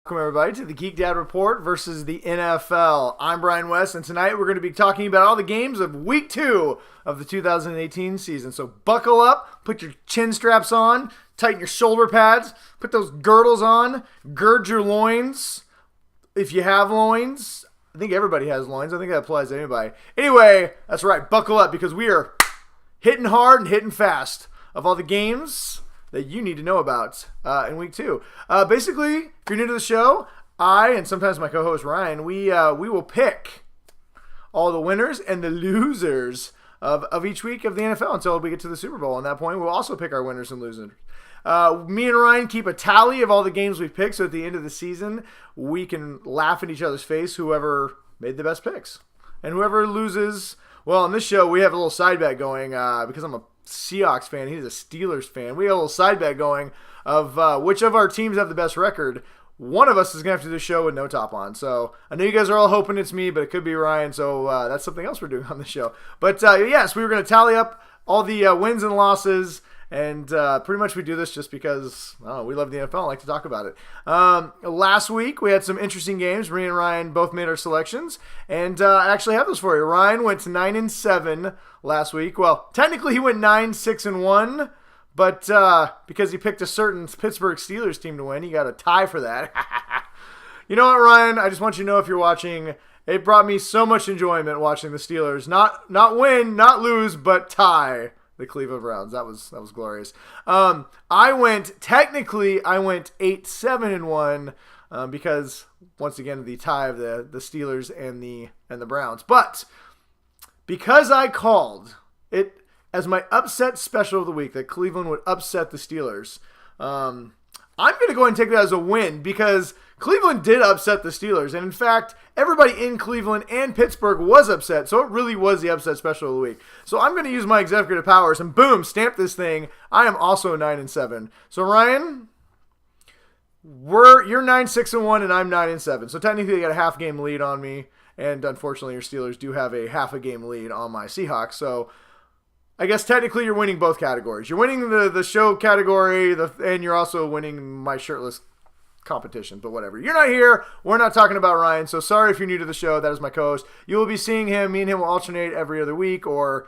Welcome, everybody, to the Geek Dad Report versus the NFL. I'm Brian West, and tonight we're going to be talking about all the games of Week 2 of the 2018 season. So buckle up, put your chin straps on, tighten your shoulder pads, put those girdles on, gird your loins. If you have loins, I think everybody has loins. I think that applies to anybody. Anyway, that's right, buckle up because we are hitting hard and hitting fast of all the games that you need to know about in Week 2. Basically, if you're new to the show, I and sometimes my co-host Ryan, we will pick all the winners and the losers of each week of the NFL until we get to the Super Bowl. At that point, we'll also pick our winners and losers. Me and Ryan keep a tally of all the games we've picked, so at the end of the season, we can laugh in each other's face, whoever made the best picks. And whoever loses, well, on this show, we have a little side bet going because I'm a Seahawks fan, he's a Steelers fan. We have a little side bet going of which of our teams have the best record. One of us is going to have to do the show with no top on. So I know you guys are all hoping it's me, but it could be Ryan. So that's something else we're doing on the show. But yes, we were going to tally up all the wins and losses. And pretty much we do this just because we love the NFL and like to talk about it. Last week we had some interesting games. Me and Ryan both made our selections. And I actually have those for you. Ryan went to 9-7 last week. Well, technically he went 9-6-1. But because he picked a certain Pittsburgh Steelers team to win, he got a tie for that. You know what, Ryan? I just want you to know if you're watching, it brought me so much enjoyment watching the Steelers. Not win, not lose, but tie the Cleveland Browns. That was glorious. I went 8-7-1 because once again the tie of the Steelers and the Browns. But because I called it as my upset special of the week that Cleveland would upset the Steelers, I'm going to go ahead and take that as a win because Cleveland did upset the Steelers. And in fact, everybody in Cleveland and Pittsburgh was upset. So it really was the upset special of the week. So I'm going to use my executive powers and boom, stamp this thing. I am also 9-7. So Ryan, you're 9-6-1 and I'm 9-7. So technically you got a half game lead on me. And unfortunately your Steelers do have a half a game lead on my Seahawks. So I guess technically you're winning both categories. You're winning the show category, and you're also winning my shirtless competition, but whatever. You're not here. We're not talking about Ryan, so sorry if you're new to the show. That is my co-host. You will be seeing him. Me and him will alternate every other week or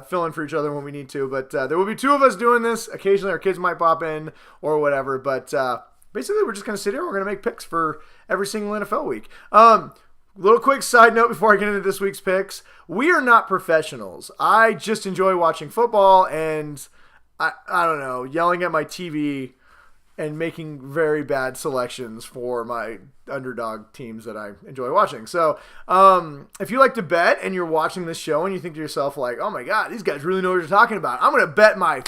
fill in for each other when we need to, but there will be two of us doing this. Occasionally our kids might pop in or whatever, but basically we're just going to sit here and we're going to make picks for every single NFL week. Little quick side note before I get into this week's picks. We are not professionals. I just enjoy watching football and, I don't know, yelling at my TV and making very bad selections for my underdog teams that I enjoy watching. So if you like to bet and you're watching this show and you think to yourself like, oh my God, these guys really know what they're talking about. I'm going to bet my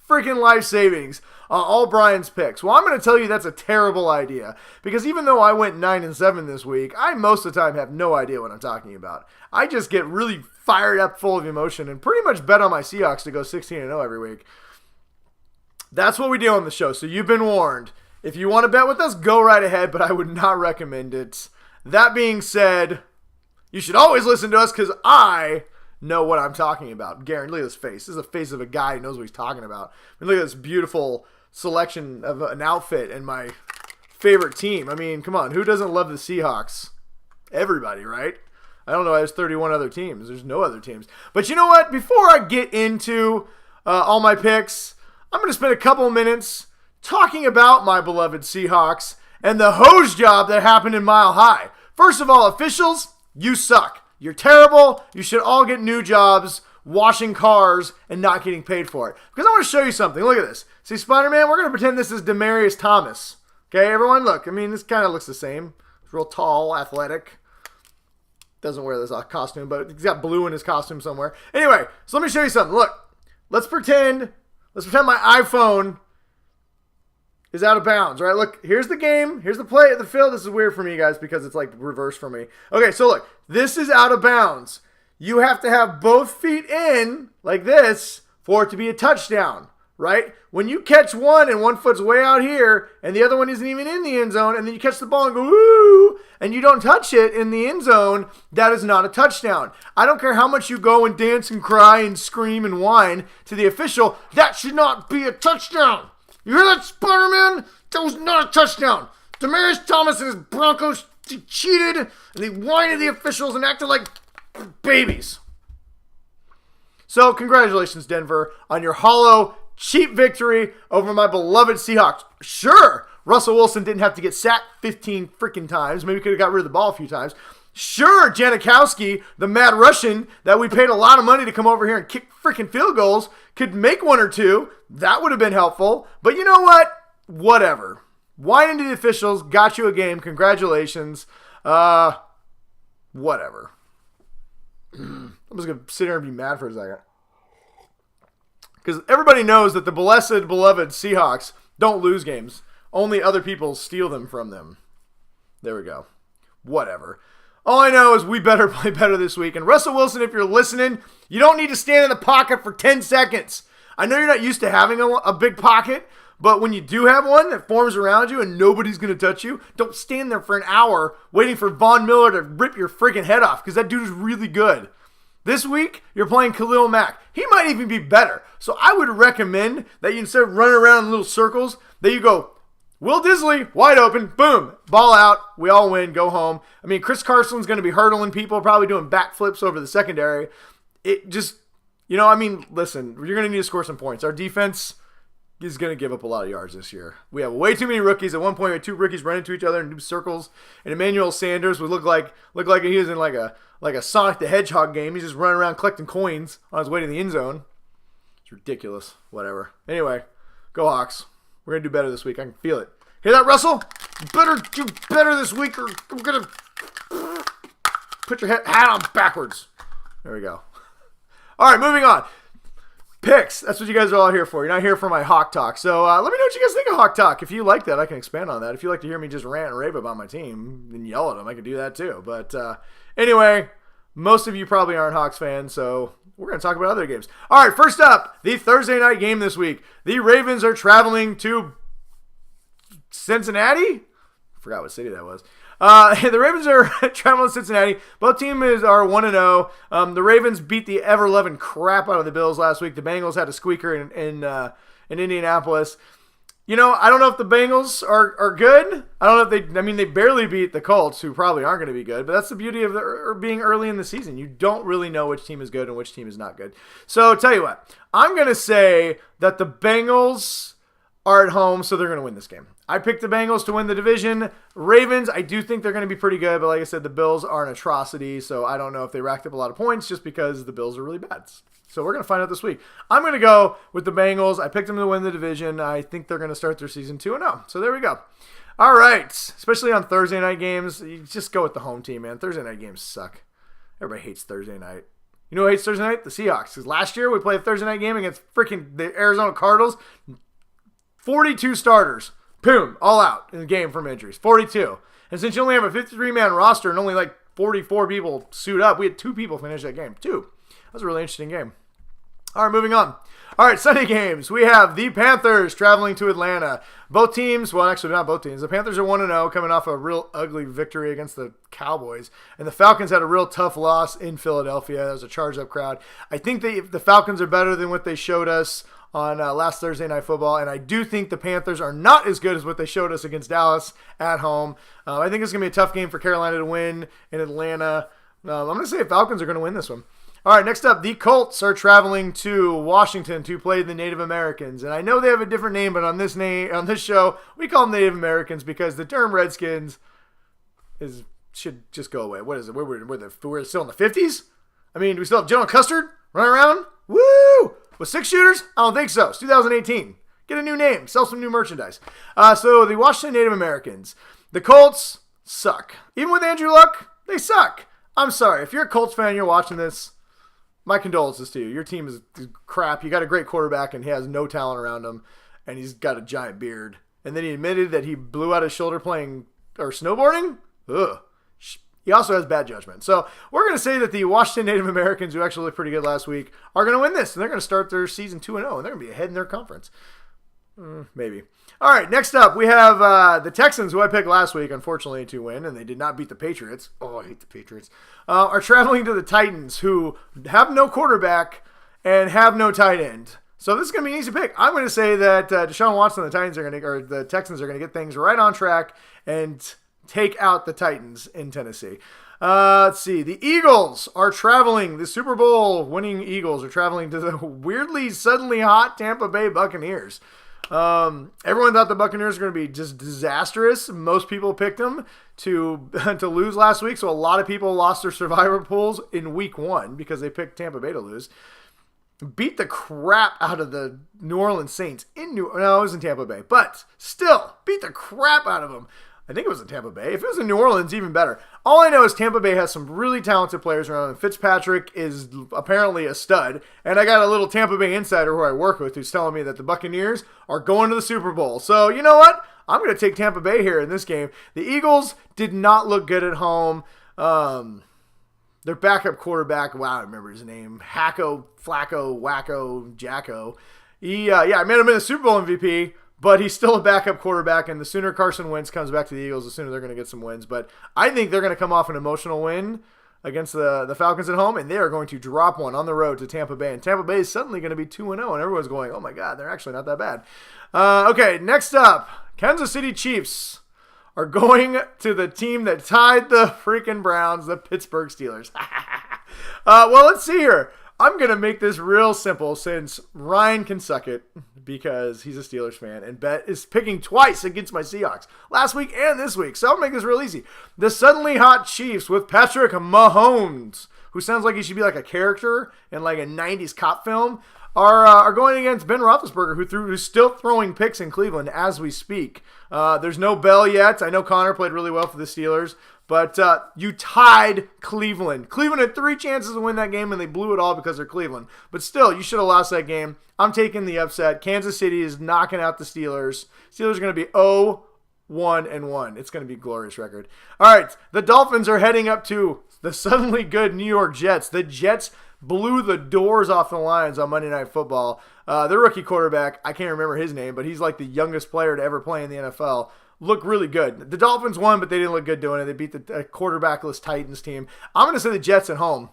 freaking life savings on all Brian's picks. Well, I'm going to tell you that's a terrible idea because even though I went 9-7 this week, I most of the time have no idea what I'm talking about. I just get really fired up, full of emotion, and pretty much bet on my Seahawks to go 16-0 every week. That's what we do on the show, so you've been warned. If you want to bet with us, go right ahead, but I would not recommend it. That being said, you should always listen to us because I know what I'm talking about. Garen, look at this face. This is the face of a guy who knows what he's talking about. I mean, look at this beautiful selection of an outfit and my favorite team. I mean, come on. Who doesn't love the Seahawks? Everybody, right? I don't know. There's 31 other teams. There's no other teams. But you know what? Before I get into all my picks, I'm going to spend a couple minutes talking about my beloved Seahawks and the hose job that happened in Mile High. First of all, officials, you suck. You're terrible. You should all get new jobs washing cars and not getting paid for it. Because I want to show you something. Look at this. See, Spider-Man, we're going to pretend this is Demaryius Thomas. Okay, everyone? Look, I mean, this kind of looks the same. He's real tall, athletic. Doesn't wear this costume, but he's got blue in his costume somewhere. Anyway, so let me show you something. Look, let's pretend my iPhone is out of bounds, right? Look, here's the game. Here's the play at the field. This is weird for me, guys, because it's like reversed for me. Okay, so look, this is out of bounds. You have to have both feet in like this for it to be a touchdown, right? When you catch one and one foot's way out here and the other one isn't even in the end zone and then you catch the ball and go, woo, and you don't touch it in the end zone, that is not a touchdown. I don't care how much you go and dance and cry and scream and whine to the official, that should not be a touchdown. You hear that, Spider-Man? That was not a touchdown. Demaryius Thomas and his Broncos cheated, and they whined at the officials and acted like babies. So, congratulations, Denver, on your hollow, cheap victory over my beloved Seahawks. Sure, Russell Wilson didn't have to get sacked 15 freaking times. Maybe could have got rid of the ball a few times. Sure, Janikowski, the mad Russian that we paid a lot of money to come over here and kick freaking field goals, could make one or two. That would have been helpful. But you know what? Whatever. Whining to the officials, got you a game. Congratulations. Whatever. I'm just going to sit here and be mad for a second. Because everybody knows that the blessed, beloved Seahawks don't lose games. Only other people steal them from them. There we go. Whatever. All I know is we better play better this week. And Russell Wilson, if you're listening, you don't need to stand in the pocket for 10 seconds. I know you're not used to having a big pocket, but when you do have one that forms around you and nobody's going to touch you, don't stand there for an hour waiting for Von Miller to rip your freaking head off, because that dude is really good. This week, you're playing Khalil Mack. He might even be better. So I would recommend that you, instead of running around in little circles, that you go, Will Disley, wide open, boom, ball out, we all win, go home. I mean, Chris Carson's going to be hurdling people, probably doing backflips over the secondary. It just, listen, you're going to need to score some points. Our defense is going to give up a lot of yards this year. We have way too many rookies. At one point, we had two rookies running to each other in circles, and Emmanuel Sanders would look like he was in like a Sonic the Hedgehog game. He's just running around collecting coins on his way to the end zone. It's ridiculous. Whatever. Anyway, go Hawks. We're going to do better this week. I can feel it. Hear that, Russell? You better do better this week, or I'm going to put your hat on backwards. There we go. All right, moving on. Picks. That's what you guys are all here for. You're not here for my Hawk Talk. So let me know what you guys think of Hawk Talk. If you like that, I can expand on that. If you like to hear me just rant and rave about my team and yell at them, I can do that too. But anyway, most of you probably aren't Hawks fans, so we're going to talk about other games. All right, first up, the Thursday night game this week. The Ravens are traveling to Cincinnati? I forgot what city that was. The Ravens are traveling to Cincinnati. Both teams are 1-0. The Ravens beat the ever-loving crap out of the Bills last week. The Bengals had a squeaker in Indianapolis. I don't know if the Bengals are good. I don't know if they barely beat the Colts, who probably aren't going to be good. But that's the beauty of being early in the season. You don't really know which team is good and which team is not good. So, tell you what. I'm going to say that the Bengals are at home, so they're going to win this game. I picked the Bengals to win the division. Ravens, I do think they're going to be pretty good, but like I said, the Bills are an atrocity, so I don't know if they racked up a lot of points just because the Bills are really bad. So we're going to find out this week. I'm going to go with the Bengals. I picked them to win the division. I think they're going to start their season 2-0. So there we go. All right. Especially on Thursday night games, you just go with the home team, man. Thursday night games suck. Everybody hates Thursday night. You know who hates Thursday night? The Seahawks. Because last year we played a Thursday night game against freaking the Arizona Cardinals. 42 starters. Boom. All out in the game from injuries. 42. And since you only have a 53-man roster and only like 44 people suit up, we had 2 people finish that game. 2. That was a really interesting game. All right, moving on. All right, Sunday games. We have the Panthers traveling to Atlanta. Both teams, well, actually not both teams. The Panthers are 1-0, coming off a real ugly victory against the Cowboys. And the Falcons had a real tough loss in Philadelphia. That was a charged-up crowd. I think the Falcons are better than what they showed us on last Thursday Night Football, and I do think the Panthers are not as good as what they showed us against Dallas at home. I think it's going to be a tough game for Carolina to win in Atlanta. I'm going to say the Falcons are going to win this one. All right, next up, the Colts are traveling to Washington to play the Native Americans, and I know they have a different name, but on this show, we call them Native Americans because the term Redskins should just go away. What is it? We're still in the 50s? I mean, do we still have General Custard running around? Woo! With 6 shooters? I don't think so. It's 2018. Get a new name. Sell some new merchandise. So the Washington Native Americans. The Colts suck. Even with Andrew Luck, they suck. I'm sorry. If you're a Colts fan and you're watching this, my condolences to you. Your team is crap. You got a great quarterback and he has no talent around him. And he's got a giant beard. And then he admitted that he blew out his shoulder playing or snowboarding? Ugh. He also has bad judgment. So we're going to say that the Washington Native Americans, who actually looked pretty good last week, are going to win this. And they're going to start their season 2-0. And they're going to be ahead in their conference. Maybe. All right, next up, we have the Texans, who I picked last week, unfortunately, to win. And they did not beat the Patriots. Oh, I hate the Patriots. Are traveling to the Titans, who have no quarterback and have no tight end. So this is going to be an easy pick. I'm going to say that Deshaun Watson and the Texans are going to get things right on track and take out the Titans in Tennessee. Let's see. The Eagles are traveling. The Super Bowl winning Eagles are traveling to the weirdly, suddenly hot Tampa Bay Buccaneers. Everyone thought the Buccaneers were going to be just disastrous. Most people picked them to lose last week, so a lot of people lost their survivor pools in week 1 because they picked Tampa Bay to lose. Beat the crap out of the New Orleans Saints no, it was in Tampa Bay, but still beat the crap out of them. I think it was in Tampa Bay. If it was in New Orleans, even better. All I know is Tampa Bay has some really talented players around them. Fitzpatrick is apparently a stud, and I got a little Tampa Bay insider who I work with who's telling me that the Buccaneers are going to the Super Bowl. So, you know what? I'm going to take Tampa Bay here in this game. The Eagles did not look good at home. Their backup quarterback, wow, I remember his name, Flacco, Jacko. I made him in a Super Bowl MVP, but he's still a backup quarterback, and the sooner Carson Wentz comes back to the Eagles, the sooner they're going to get some wins. But I think they're going to come off an emotional win against the Falcons at home, and they are going to drop one on the road to Tampa Bay. And Tampa Bay is suddenly going to be 2-0, and everyone's going, oh my God, they're actually not that bad. Okay, next up, Kansas City Chiefs are going to the team that tied the freaking Browns, the Pittsburgh Steelers. Well, let's see here. I'm going to make this real simple since Ryan can suck it because he's a Steelers fan and Bet is picking twice against my Seahawks last week and this week. So I'll make this real easy. The suddenly hot Chiefs with Patrick Mahomes, who sounds like he should be like a character in like a 90s cop film, are going against Ben Roethlisberger, who's still throwing picks in Cleveland as we speak. There's no Bell yet. I know Connor played really well for the Steelers, but you tied Cleveland. Cleveland had 3 chances to win that game, and they blew it all because they're Cleveland. But still, you should have lost that game. I'm taking the upset. Kansas City is knocking out the Steelers. Steelers are going to be 0-1-1. It's going to be a glorious record. All right, the Dolphins are heading up to the suddenly good New York Jets. The Jets blew the doors off the Lions on Monday Night Football. Their rookie quarterback, I can't remember his name, but he's like the youngest player to ever play in the NFL. Looked really good. The Dolphins won, but they didn't look good doing it. They beat the quarterbackless Titans team. I'm going to say the Jets at home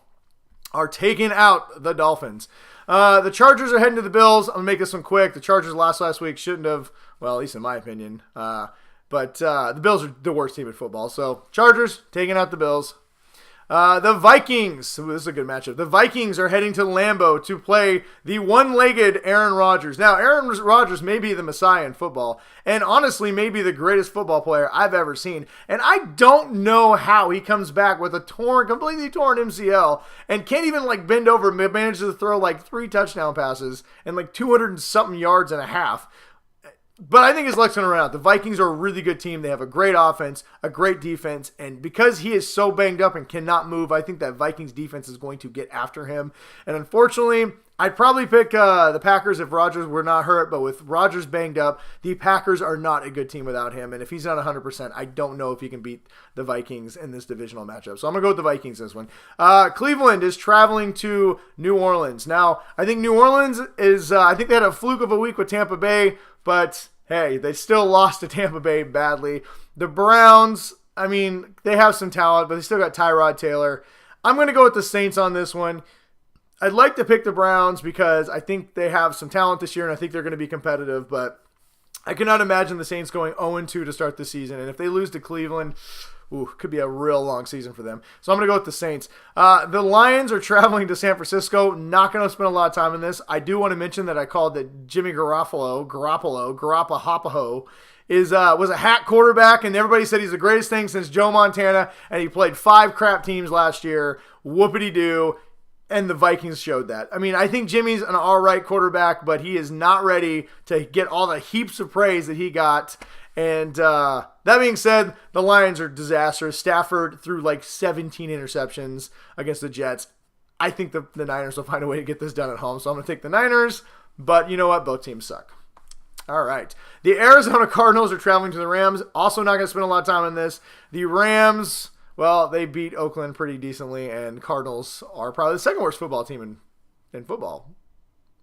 are taking out the Dolphins. The Chargers are heading to the Bills. I'm going to make this one quick. The Chargers lost last week. Shouldn't have, well, at least in my opinion. But the Bills are the worst team in football. So Chargers taking out the Bills. The Vikings, this is a good matchup. The Vikings are heading to Lambeau to play the one-legged Aaron Rodgers. Now, Aaron Rodgers may be the messiah in football, and honestly may be the greatest football player I've ever seen. And I don't know how he comes back with a completely torn MCL and can't even like bend over, manages to throw like 3 touchdown passes and like 200 and something yards and a half. But I think his luck's going to run out. The Vikings are a really good team. They have a great offense, a great defense, and because he is so banged up and cannot move, I think that Vikings defense is going to get after him. And unfortunately, I'd probably pick the Packers if Rodgers were not hurt, but with Rodgers banged up, the Packers are not a good team without him, and if he's not 100%, I don't know if he can beat the Vikings in this divisional matchup. So I'm going to go with the Vikings this one. Cleveland is traveling to New Orleans. Now, I think New Orleans is, I think they had a fluke of a week with Tampa Bay, but hey, they still lost to Tampa Bay badly. The Browns, I mean, they have some talent, but they still got Tyrod Taylor. I'm going to go with the Saints on this one. I'd like to pick the Browns because I think they have some talent this year, and I think they're going to be competitive, but I cannot imagine the Saints going 0-2 to start the season, and if they lose to Cleveland, could be a real long season for them. So I'm going to go with the Saints. The Lions are traveling to San Francisco. Not going to spend a lot of time on this. I do want to mention that I called that Jimmy Garoppolo, was a hack quarterback, and everybody said he's the greatest thing since Joe Montana, and he played 5 crap teams last year. Whoopity-doo. And the Vikings showed that. I mean, I think Jimmy's an all right quarterback, but he is not ready to get all the heaps of praise that he got. And that being said, the Lions are disastrous. Stafford threw like 17 interceptions against the Jets. I think the Niners will find a way to get this done at home. So I'm going to take the Niners. But you know what? Both teams suck. All right. The Arizona Cardinals are traveling to the Rams. Also not going to spend a lot of time on this. The Rams, well, they beat Oakland pretty decently, and Cardinals are probably the second worst football team in football,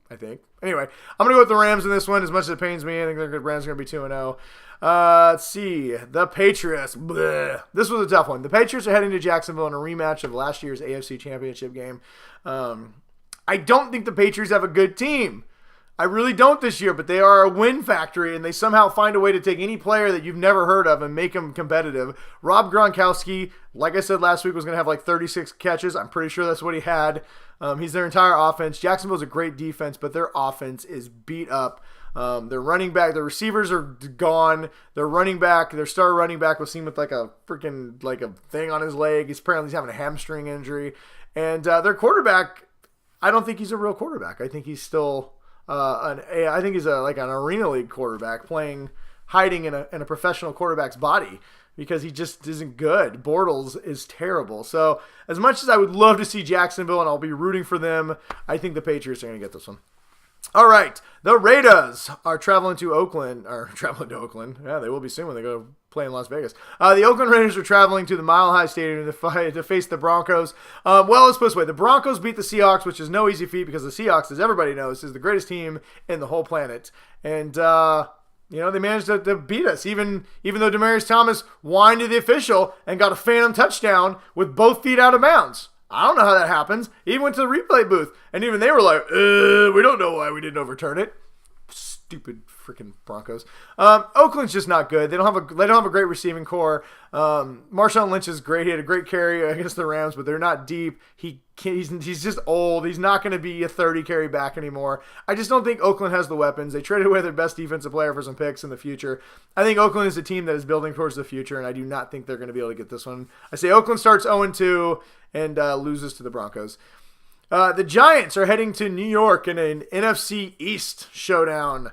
I think. Anyway, I'm going to go with the Rams in this one as much as it pains me. I think the Rams are going to be 2-0. Let's see. The Patriots. Bleh. This was a tough one. The Patriots are heading to Jacksonville in a rematch of last year's AFC Championship game. I don't think the Patriots have a good team. I really don't this year, but they are a win factory, and they somehow find a way to take any player that you've never heard of and make them competitive. Rob Gronkowski, like I said last week, was going to have like 36 catches. I'm pretty sure that's what he had. He's their entire offense. Jacksonville's a great defense, but their offense is beat up. Their running back, their receivers are gone. Their star running back was seen with like a freaking like a thing on his leg. He's having a hamstring injury. And their quarterback, I don't think he's a real quarterback. I think he's still... I think he's like an arena league quarterback hiding in a professional quarterback's body because he just isn't good. Bortles is terrible. So as much as I would love to see Jacksonville and I'll be rooting for them, I think the Patriots are going to get this one. All right, the Raiders are traveling to Oakland. Yeah, they will be soon when they go play in Las Vegas. The Oakland Raiders are traveling to the Mile High Stadium to face the Broncos. Let's put it this way. The Broncos beat the Seahawks, which is no easy feat because the Seahawks, as everybody knows, is the greatest team in the whole planet. And, they managed to beat us, even though Demaryius Thomas whined to the official and got a phantom touchdown with both feet out of bounds. I don't know how that happens. He even went to the replay booth, and even they were like, we don't know why we didn't overturn it. Stupid freaking Broncos. Oakland's just not good. They don't have a great receiving core. Marshawn Lynch is great. He had a great carry against the Rams, but they're not deep. He's just old. He's not going to be a 30 carry back anymore. I just don't think Oakland has the weapons. They traded away their best defensive player for some picks in the future. I think Oakland is a team that is building towards the future, and I do not think they're going to be able to get this one. I say Oakland starts 0-2 and loses to the Broncos. The Giants are heading to New York in an NFC East showdown.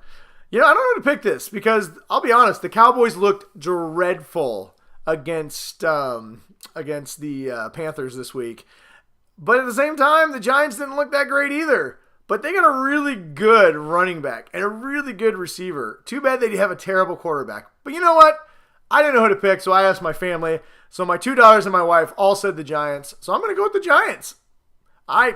I don't know how to pick this because I'll be honest, the Cowboys looked dreadful against the Panthers this week. But at the same time, the Giants didn't look that great either. But they got a really good running back and a really good receiver. Too bad they have a terrible quarterback. But you know what? I didn't know who to pick, so I asked my family. So my two daughters and my wife all said the Giants. So I'm going to go with the Giants. I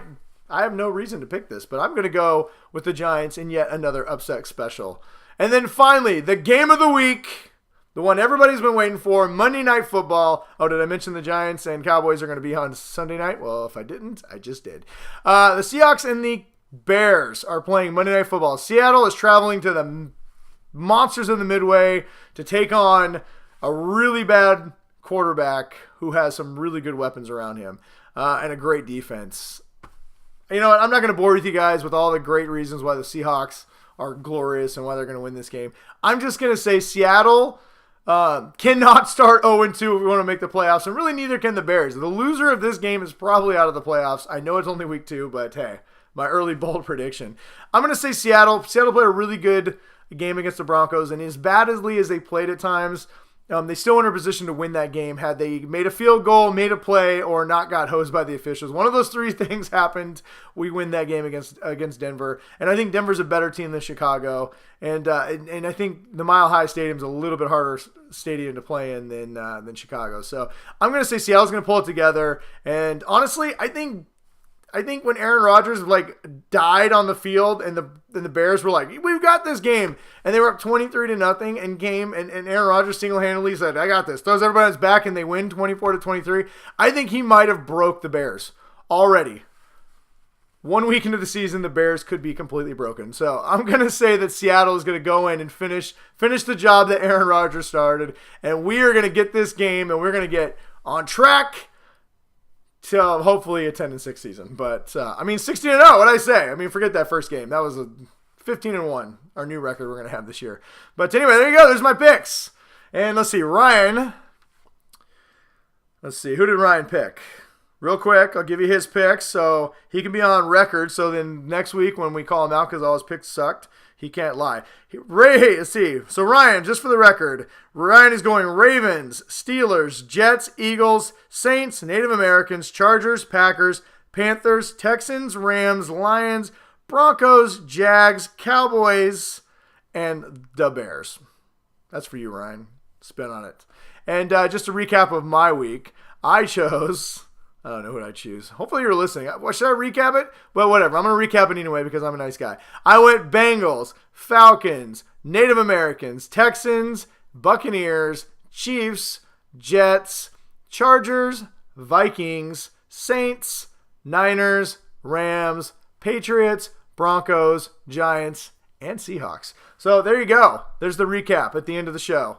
have no reason to pick this, but I'm going to go with the Giants in yet another upset special. And then finally, the game of the week, the one everybody's been waiting for, Monday Night Football. Oh, did I mention the Giants and Cowboys are going to be on Sunday night? Well, if I didn't, I just did. The Seahawks and the Bears are playing Monday Night Football. Seattle is traveling to the monsters of the Midway to take on a really bad quarterback who has some really good weapons around him and a great defense. You know what? I'm not going to bore with you guys with all the great reasons why the Seahawks are glorious and why they're going to win this game. I'm just going to say Seattle cannot start 0-2 if we want to make the playoffs, and really neither can the Bears. The loser of this game is probably out of the playoffs. I know it's only week 2, but hey, my early bold prediction. I'm going to say Seattle. Seattle played a really good game against the Broncos, and as badly as they played at times, they still were in a position to win that game had they made a field goal, made a play, or not got hosed by the officials. One of those three things happened. We win that game against Denver, and I think Denver's a better team than Chicago. And I think the Mile High Stadium's a little bit harder stadium to play in than Chicago. So I'm going to say Seattle's going to pull it together. And honestly, I think when Aaron Rodgers died on the field and the Bears were like, we've got this game, and they were up 23-0 and Aaron Rodgers single-handedly said, I got this, throws everybody on his back, and they win 24-23. I think he might have broke the Bears already. 1 week into the season, the Bears could be completely broken. So I'm going to say that Seattle is going to go in and finish the job that Aaron Rodgers started, and we are going to get this game, and we're going to get on track to hopefully a 10-6 season. But, 16-0, what'd I say? Forget that first game. That was a 15-1, our new record we're going to have this year. But anyway, there you go. There's my picks. And let's see, Ryan. Let's see, who did Ryan pick? Real quick, I'll give you his picks so he can be on record. So then next week when we call him out because all his picks sucked, he can't lie. Let's see. So Ryan, just for the record, Ryan is going Ravens, Steelers, Jets, Eagles, Saints, Native Americans, Chargers, Packers, Panthers, Texans, Rams, Lions, Broncos, Jags, Cowboys, and the Bears. That's for you, Ryan. Spin on it. And just a recap of my week, I don't know who I'd choose. Hopefully you're listening. Should I recap it? Well, whatever. I'm going to recap it anyway because I'm a nice guy. I went Bengals, Falcons, Native Americans, Texans, Buccaneers, Chiefs, Jets, Chargers, Vikings, Saints, Niners, Rams, Patriots, Broncos, Giants, and Seahawks. So there you go. There's the recap at the end of the show.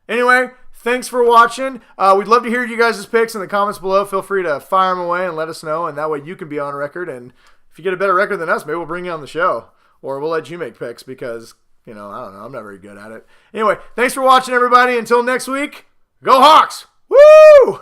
Anyway, thanks for watching. We'd love to hear you guys' picks in the comments below. Feel free to fire them away and let us know, and that way you can be on record. And if you get a better record than us, maybe we'll bring you on the show, or we'll let you make picks because, I don't know, I'm not very good at it. Anyway, thanks for watching, everybody. Until next week, go Hawks! Woo!